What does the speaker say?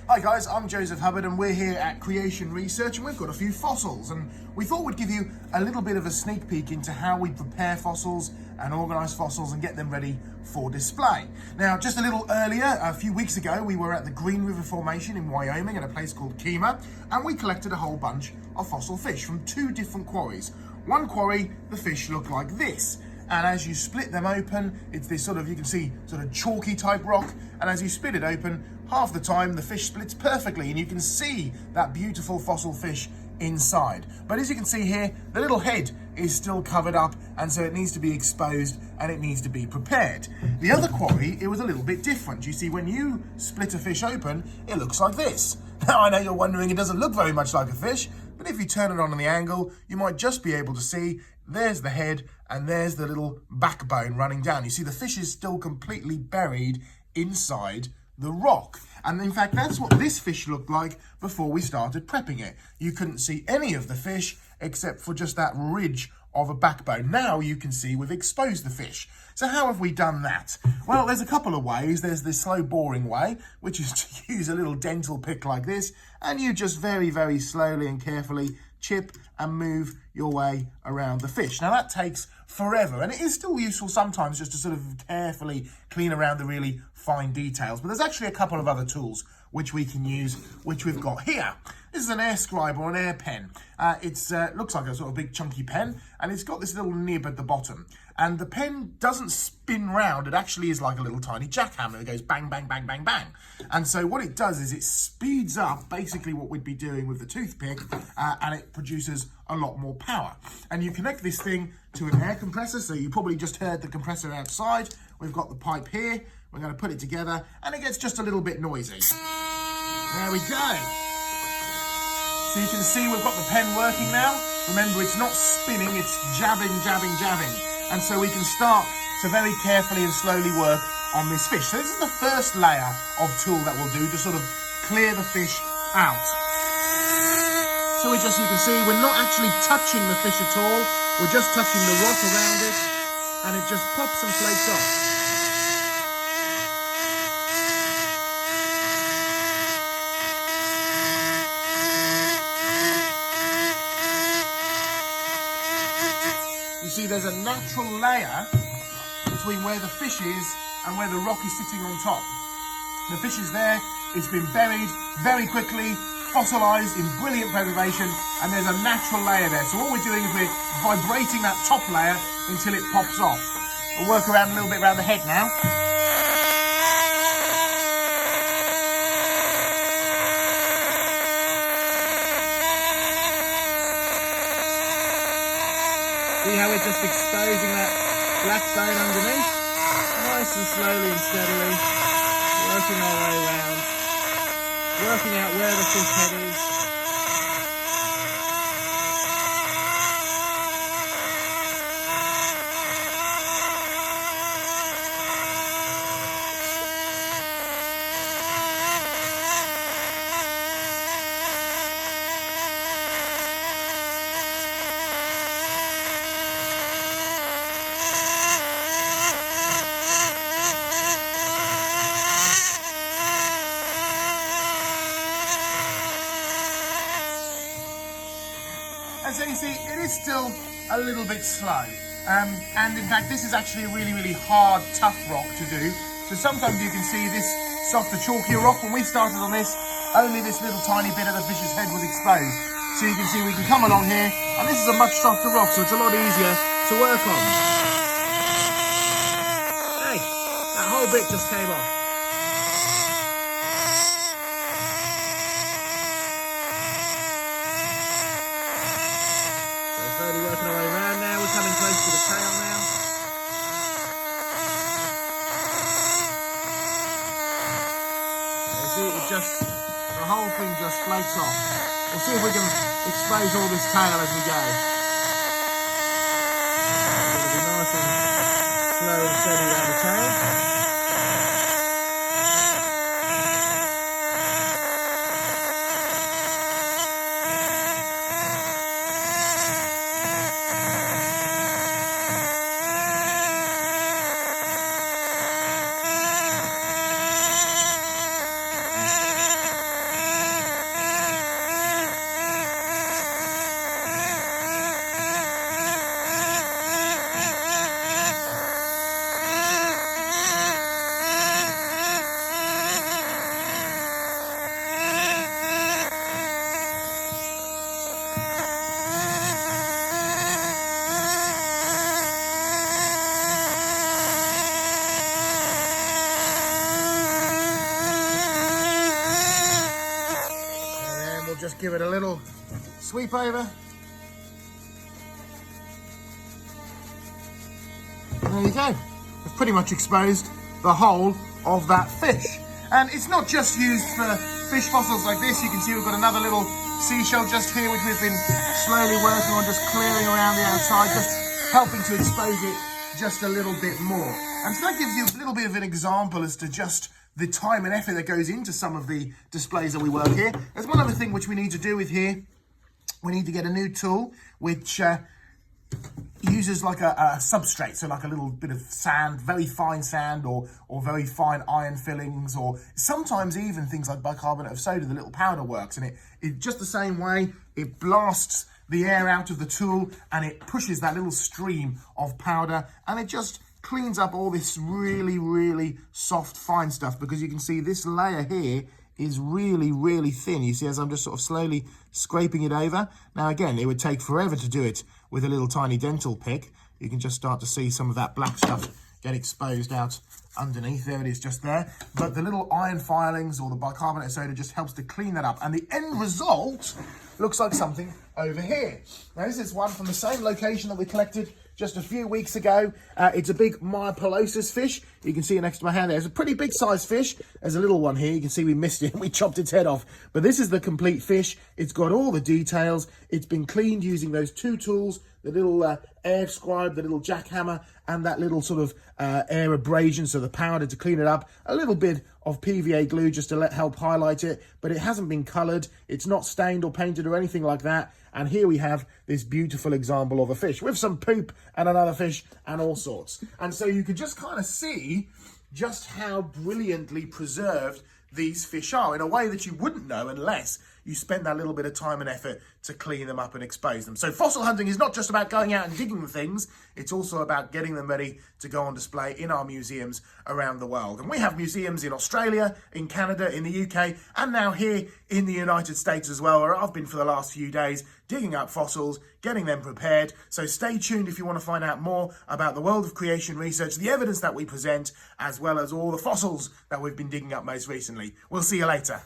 Hi guys, I'm Joseph Hubbard and we're here at Creation Research and we've got a few fossils and we thought we'd give you a little bit of a sneak peek into how we prepare fossils and organise fossils and get them ready for display. Now, just a little earlier, a few weeks ago, we were at the Green River Formation in Wyoming at a place called Kemah, and we collected a whole bunch of fossil fish from two different quarries. One quarry, the fish look like this. And as you split them open, it's this sort of, you can see, sort of chalky type rock. And as you split it open, half the time the fish splits perfectly and you can see that beautiful fossil fish inside. But as you can see here, the little head is still covered up and so it needs to be exposed and it needs to be prepared. The other quarry, it was a little bit different. You see, when you split a fish open, it looks like this. Now I know you're wondering it doesn't look very much like a fish, but if you turn it on the angle, you might just be able to see there's the head and there's the little backbone running down. You see the fish is still completely buried inside the rock. And in fact, that's what this fish looked like before we started prepping it. You couldn't see any of the fish except for just that ridge of a backbone. Now you can see we've exposed the fish. So how have we done that? Well, there's a couple of ways. There's this slow boring way, which is to use a little dental pick like this, and you just very, very slowly and carefully chip and move your way around the fish. Now that takes forever, and it is still useful sometimes just to sort of carefully clean around the really fine details, but there's actually a couple of other tools which we can use, which we've got here. This is an air scribe or an air pen. It looks like a sort of big chunky pen, and it's got this little nib at the bottom. And the pen doesn't spin round, it actually is like a little tiny jackhammer that goes bang, bang, bang, bang, bang. And so what it does is it speeds up basically what we'd be doing with the toothpick, and it produces a lot more power. And you connect this thing to an air compressor, so you probably just heard the compressor outside. We've got the pipe here, we're going to put it together, and it gets just a little bit noisy. There we go. So you can see we've got the pen working now. Remember, it's not spinning, it's jabbing, jabbing, jabbing. And so we can start to very carefully and slowly work on this fish. So this is the first layer of tool that we'll do to sort of clear the fish out. So you can see, we're not actually touching the fish at all. We're just touching the rock around it, and it just pops and flakes off. You see, there's a natural layer between where the fish is and where the rock is sitting on top. The fish is there, it's been buried very quickly, fossilised in brilliant preservation, and there's a natural layer there. So what we're doing is we're vibrating that top layer until it pops off. We'll work around a little bit around the head now. See how we're just exposing that black bone underneath? Nice and slowly and steadily, working our way around, working out where the fish head is. And so you see, it is still a little bit slow. And in fact, this is actually a really, really hard, tough rock to do. So sometimes you can see this softer, chalkier rock. When we started on this, only this little tiny bit of the fish's head was exposed. So you can see we can come along here, and this is a much softer rock, so it's a lot easier to work on. Hey, that whole bit just came off. Slowly working our way around now, we're coming close to the tail now. You see, the whole thing just floats off. We'll see if we can expose all this tail as we go. It'll be nice and slow and steady around the tail. just give it a little sweep over. There you go. We've pretty much exposed the whole of that fish. And it's not just used for fish fossils like this. You can see we've got another little seashell just here, which we've been slowly working on, just clearing around the outside, just helping to expose it just a little bit more. And so that gives you a little bit of an example as to just the time and effort that goes into some of the displays that we work here. There's one other thing which we need to do with here. We need to get a new tool which uses like a substrate, so like a little bit of sand, very fine sand, or very fine iron fillings, or sometimes even things like bicarbonate of soda, the little powder works. And it just the same way, it blasts the air out of the tool and it pushes that little stream of powder, and it just cleans up all this really, really soft, fine stuff, because you can see this layer here is really, really thin. You see, as I'm just sort of slowly scraping it over. Now, again, it would take forever to do it with a little tiny dental pick. You can just start to see some of that black stuff get exposed out underneath. There it is, just there. But the little iron filings or the bicarbonate of soda just helps to clean that up. And the end result looks like something over here. Now, this is one from the same location that we collected just a few weeks ago. It's a big Myopolosis fish. You can see it next to my hand there. It's a pretty big sized fish. There's a little one here. You can see we missed it. We chopped its head off. But this is the complete fish. It's got all the details. It's been cleaned using those two tools, the little air scribe, the little jackhammer, and that little sort of air abrasion, so the powder to clean it up. A little bit of PVA glue just to help highlight it, but it hasn't been coloured. It's not stained or painted or anything like that. And here we have this beautiful example of a fish with some poop and another fish and all sorts. And so you could just kind of see just how brilliantly preserved these fish are in a way that you wouldn't know unless you spent that little bit of time and effort to clean them up and expose them. So fossil hunting is not just about going out and digging things, it's also about getting them ready to go on display in our museums around the world. And we have museums in Australia, in Canada, in the UK, and now here in the United States as well, where I've been for the last few days digging up fossils, getting them prepared. So stay tuned if you want to find out more about the world of creation research, the evidence that we present, as well as all the fossils that we've been digging up most recently. We'll see you later.